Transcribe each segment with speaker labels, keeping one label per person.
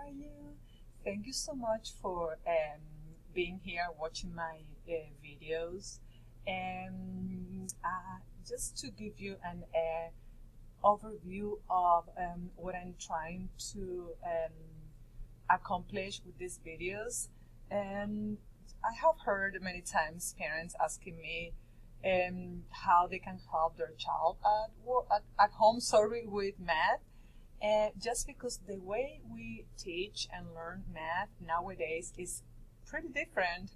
Speaker 1: are you? Thank you so much for being here watching my videos. And just to give you an overview of what I'm trying to accomplish with these videos. I have heard many times parents asking me how they can help their child at home, with math. Just because the way we teach and learn math nowadays is pretty different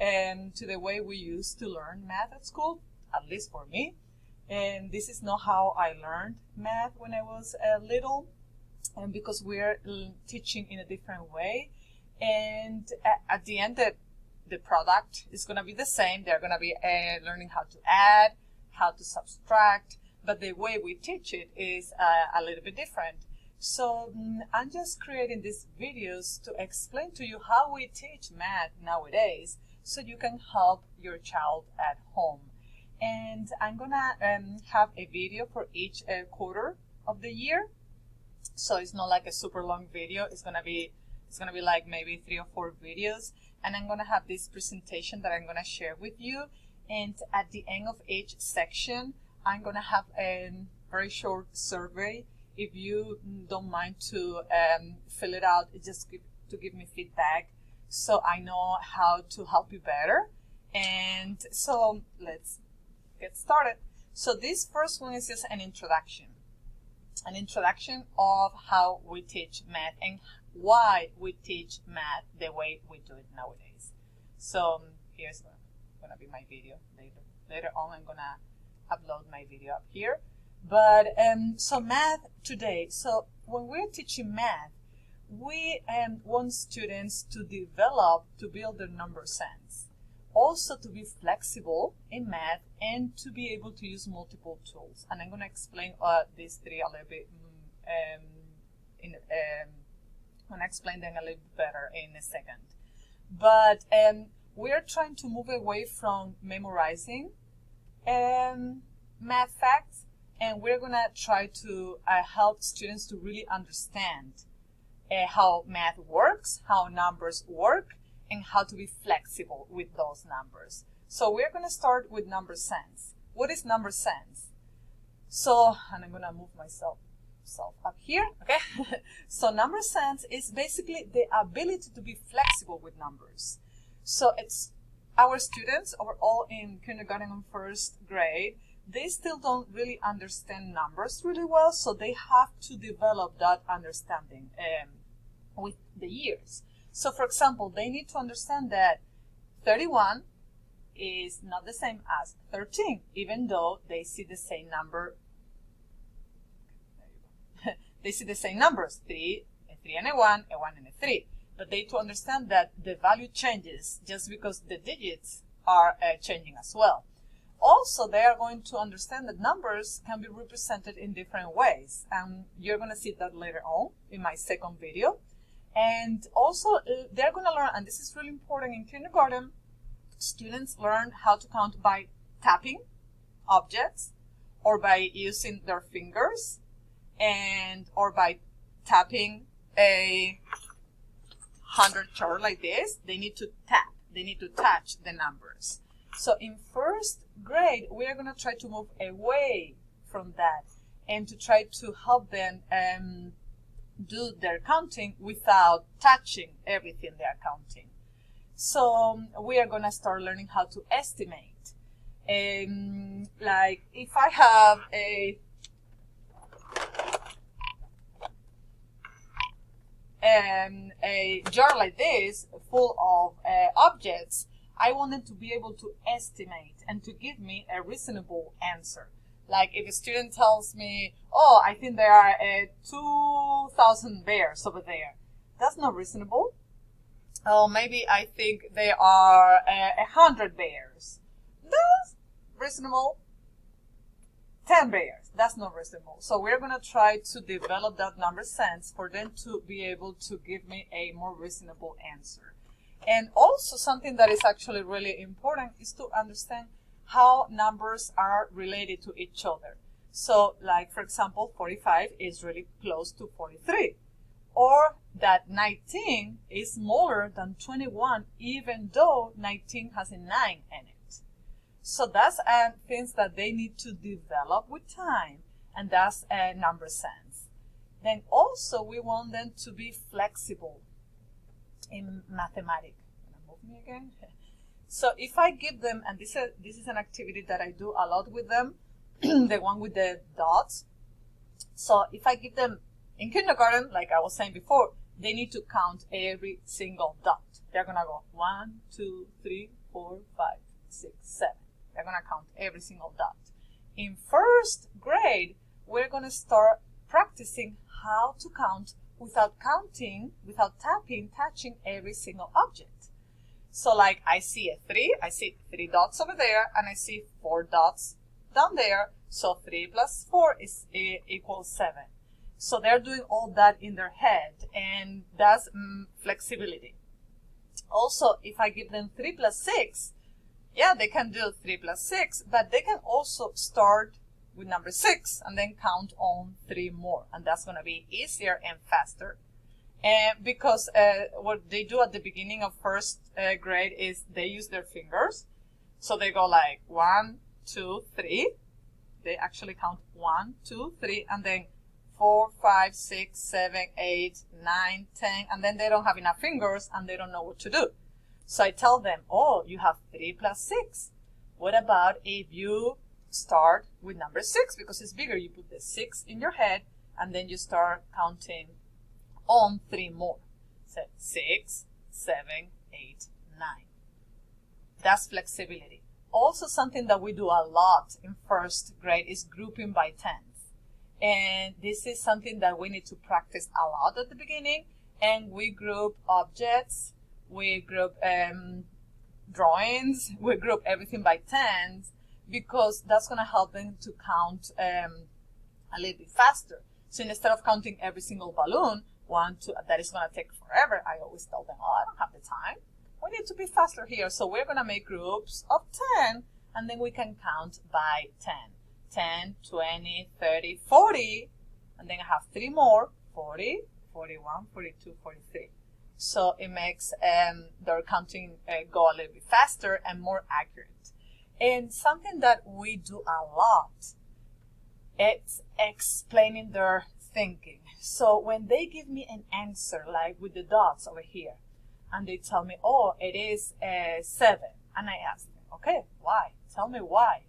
Speaker 1: to the way we used to learn math at school, at least for me. And this is not how I learned math when I was little, and because we're teaching in a different way. And at the end, the product is going to be the same. They're going to be learning how to add, how to subtract, but the way we teach it is a little bit different. So I'm just creating these videos to explain to you how we teach math nowadays so you can help your child at home. And I'm gonna have a video for each quarter of the year. So it's not like a super long video. It's gonna be like maybe 3 or 4 videos. And I'm gonna have this presentation that I'm gonna share with you. And at the end of each section, I'm gonna have a very short survey. If you don't mind to fill it out, just to give me feedback so I know how to help you better. And so let's get started. So this first one is just an introduction of how we teach math and why we teach math the way we do it nowadays. So here's gonna be my video later on. I'm gonna upload my video up here. But so math today. So when we're teaching math, we want students to build their number sense. Also to be flexible in math and to be able to use multiple tools. And I'm going to explain these 3 a little bit. I'm going to explain them a little bit better in a second. But we're trying to move away from memorizing math facts, and we're going to try to help students to really understand how math works, how numbers work, and how to be flexible with those numbers. So we're going to start with number sense. What is number sense? So, and I'm going to move myself up here, okay? So number sense is basically the ability to be flexible with numbers. So it's our students overall in kindergarten and first grade, they still don't really understand numbers really well, so they have to develop that understanding with the years. So for example, they need to understand that 31 is not the same as 13, even though they see the same number. They see the same numbers, 3 and a 1 and a 3. But they need to understand that the value changes just because the digits are changing as well. Also, they are going to understand that numbers can be represented in different ways. You're going to see that later on in my second video. And also, they're going to learn, and this is really important in kindergarten, students learn how to count by tapping objects or by using their fingers or by tapping a 100 chart like this. They need to tap. They need to touch the numbers. So in first grade, we are going to try to move away from that and to try to help them do their counting without touching everything they are counting. So we are going to start learning how to estimate. Like if I have a jar like this full of objects, I want them to be able to estimate and to give me a reasonable answer. Like if a student tells me, oh, I think there are 2,000 bears over there. That's not reasonable. Oh, maybe I think there are 100 bears. That's reasonable. 10 bears. That's not reasonable. So we're going to try to develop that number sense for them to be able to give me a more reasonable answer. And also something that is actually really important is to understand how numbers are related to each other. So like, for example, 45 is really close to 43. or that 19 is smaller than 21 even though 19 has a 9 in it. So that's things that they need to develop with time, and that's number sense. Then also we want them to be flexible in mathematics. Move me again. So if I give them, and this is an activity that I do a lot with them, the one with the dots. So if I give them in kindergarten, like I was saying before, they need to count every single dot. They're gonna go 1, 2, 3, 4, 5, 6, 7. They're gonna count every single dot. In first grade, we're gonna start practicing how to count without touching every single object. So like I see I see 3 dots over there, and I see 4 dots down there. So 3 plus 4 is equals 7. So they're doing all that in their head, and that's flexibility. Also, if I give them 3 plus 6, yeah, they can do 3 plus 6, but they can also start with number 6 and then count on 3 more, and that's going to be easier and faster. And because what they do at the beginning of first grade is they use their fingers. So they go like 1, 2, 3. They actually count 1, 2, 3, and then 4, 5, 6, 7, 8, 9, 10, and then they don't have enough fingers and they don't know what to do. So I tell them, oh, you have 3 plus 6. What about if you start with number 6, because it's bigger? You put the 6 in your head and then you start counting on 3 more. So 6, 7, 8, 9. That's flexibility. Also, something that we do a lot in first grade is grouping by tens. And this is something that we need to practice a lot at the beginning. And we group objects, we group drawings, we group everything by tens, because that's going to help them to count a little bit faster. So instead of counting every single balloon, 1, 2, that is going to take forever, I always tell them, oh, I don't have the time. We need to be faster here. So we're going to make groups of 10, and then we can count by 10. 10, 20, 30, 40, and then I have 3 more, 40, 41, 42, 43. So it makes their counting go a little bit faster and more accurate. And something that we do a lot, it's explaining their thinking. So when they give me an answer, like with the dots over here, and they tell me, oh, it is 7. And I ask them, okay, why? Tell me why.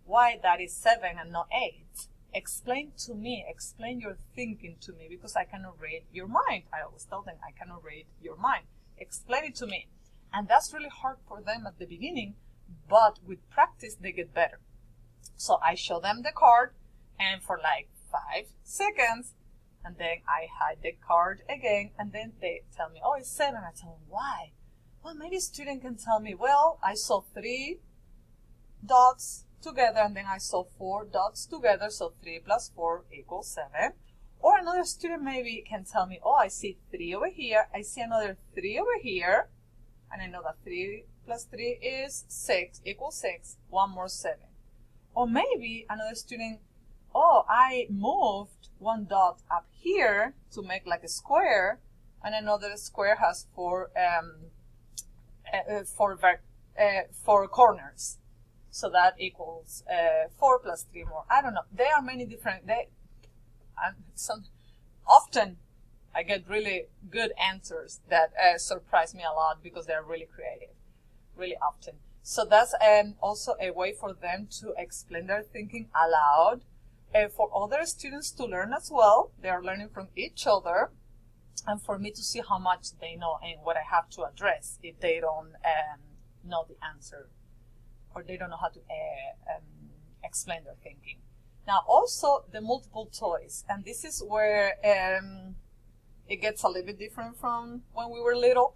Speaker 1: Why that is 7 and not 8. Explain to me, explain your thinking to me, because I cannot read your mind. I always tell them, I cannot read your mind. Explain it to me. And that's really hard for them at the beginning, but with practice, they get better. So I show them the card, and for like 5 seconds, and then I hide the card again, and then they tell me, oh, it's 7. I tell them, why? Well, maybe a student can tell me, well, I saw 3 dots together, and then I saw 4 dots together, so 3 plus 4 equals 7. Or another student maybe can tell me, oh, I see 3 over here, I see another 3 over here, and I know that 3 plus 3 is 6, equals 6, 1 more 7. Or maybe another student, oh, I moved 1 dot up here to make like a square, and another square has 4 corners. So that equals 4 plus 3 more. I don't know. There are many different, often I get really good answers that surprise me a lot because they're really creative, really often. So that's also a way for them to explain their thinking aloud. For other students to learn as well. They are learning from each other, and for me to see how much they know and what I have to address if they don't know the answer, or they don't know how to explain their thinking. Now also the multiple choice, and this is where it gets a little bit different from when we were little.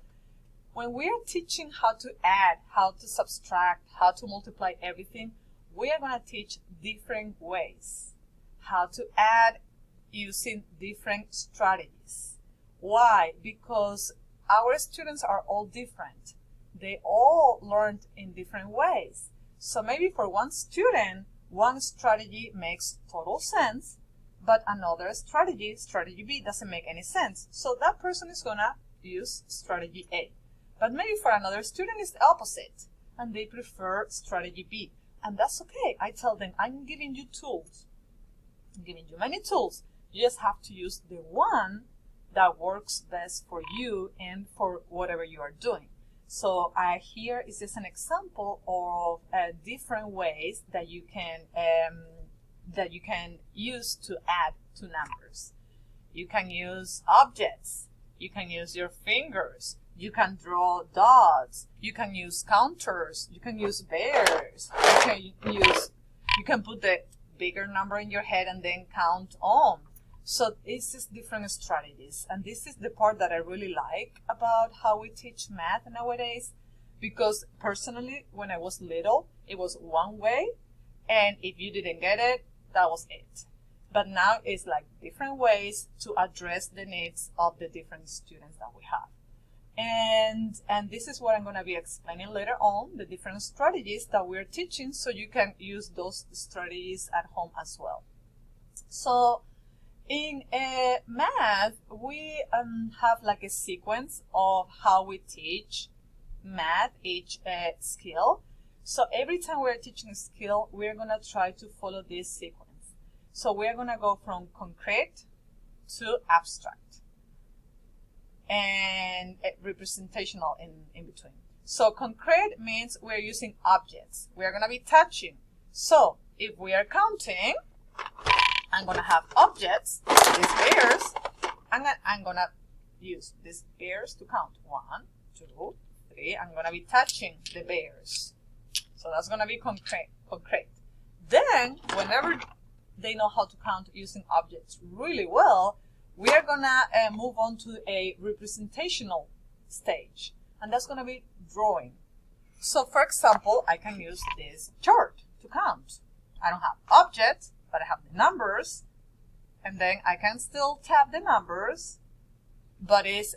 Speaker 1: When we are teaching how to add, how to subtract, how to multiply everything, we are going to teach different ways. How to add using different strategies. Why? Because our students are all different. They all learned in different ways. So maybe for one student, one strategy makes total sense, but another strategy, strategy B, doesn't make any sense. So that person is gonna use strategy A. But maybe for another student it's the opposite, and they prefer strategy B. And that's okay. I tell them, I'm giving you tools. I'm giving you many tools. You just have to use the one that works best for you and for whatever you are doing. So here is just an example of different ways that you can use to add to numbers. You can use objects. You can use your fingers. You can draw dots. You can use counters. You can use bears. You can put the bigger number in your head and then count on. So it's just different strategies. And this is the part that I really like about how we teach math nowadays. Because personally, when I was little, it was one way. And if you didn't get it, that was it. But now it's like different ways to address the needs of the different students that we have. And this is what I'm going to be explaining later on, the different strategies that we're teaching, so you can use those strategies at home as well. So in math, we have like a sequence of how we teach math, each skill. So every time we're teaching a skill, we're going to try to follow this sequence. So we're going to go from concrete to abstract and representational in between. So concrete means we're using objects. We're going to be touching. So if we are counting, I'm going to have objects, these bears, and I'm going to use these bears to count. 1, 2, 3. I'm going to be touching the bears. So that's going to be concrete. Then, whenever they know how to count using objects really well, we are going to move on to a representational stage. And that's going to be drawing. So, for example, I can use this chart to count. I don't have objects, but I have the numbers. And then I can still tap the numbers, but it's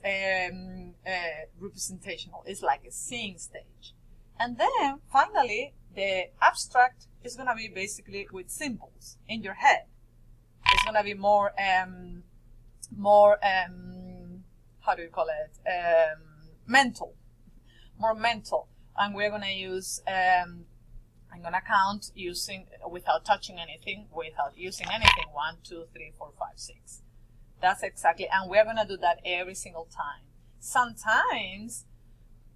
Speaker 1: representational. It's like a seeing stage. And then, finally, the abstract is going to be basically with symbols in your head. It's going to be more how do you call it? Mental. More mental. And we're going to use, I'm going to count without touching anything, without using anything. 1, 2, 3, 4, 5, 6. That's exactly, and we're going to do that every single time. Sometimes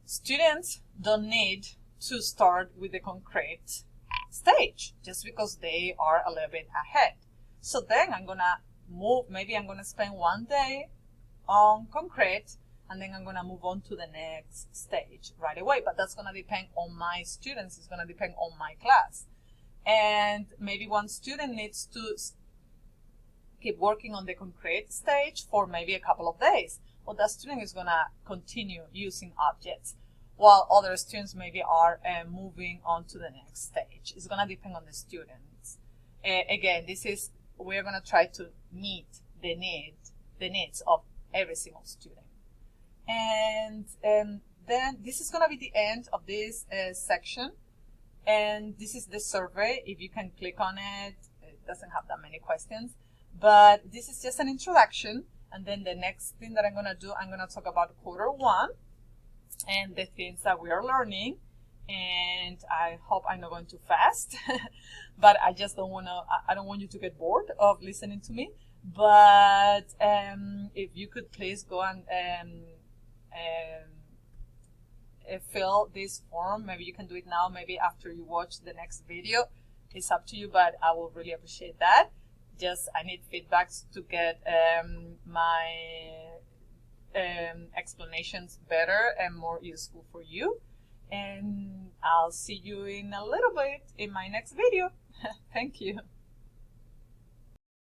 Speaker 1: students don't need to start with the concrete stage just because they are a little bit ahead. So then I'm going to move, maybe I'm going to spend one day on concrete and then I'm going to move on to the next stage right away. But that's going to depend on my students. It's going to depend on my class. And maybe one student needs to keep working on the concrete stage for maybe a couple of days. Well, that student is going to continue using objects, while other students maybe are moving on to the next stage. It's going to depend on the students. Again, we're going to try to meet the needs of every single student. And then this is going to be the end of this section. And this is the survey. If you can click on it, it doesn't have that many questions. But this is just an introduction. And then the next thing that I'm going to do, I'm going to talk about quarter 1 and the things that we are learning. And I hope I'm not going too fast, but I just don't want to, I don't want you to get bored of listening to me. But if you could please go and fill this form. Maybe you can do it now, maybe after you watch the next video. It's up to you, but I will really appreciate that. Just, I need feedbacks to get my explanations better and more useful for you. And I'll see you in a little bit in my next video. Thank you.